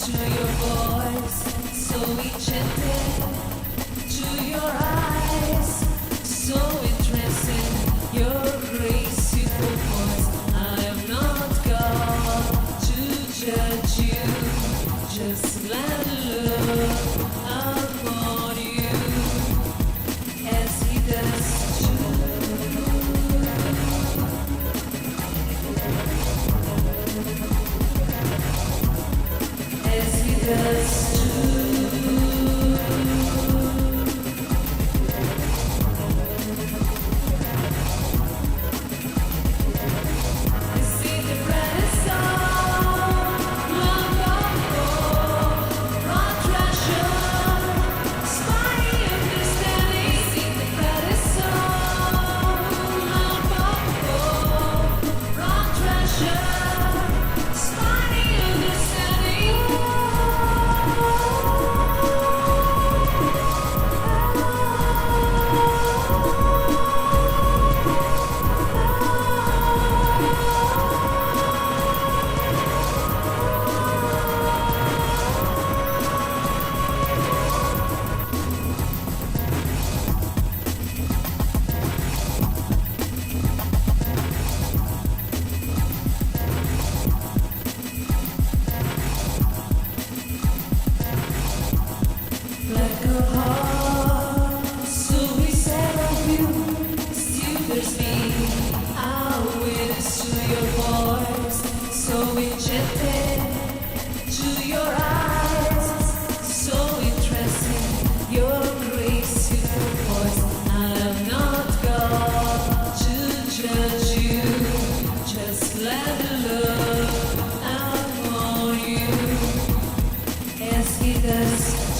to your voice, so enchanted, to your eyes, so interesting, your graceful voice. I am not God to judge you, just let love upon you as he does too. As he does too. I see the brightest star, love of all, raw treasure, spy understanding. See the brightest star, love of all, raw treasure, spy understanding. Like a heart, so we said of you, still there's me. I'll witness to your voice, so enchanted, to your eyes, so interesting, your graceful voice. I am not God to judge you, just let love upon you as he does.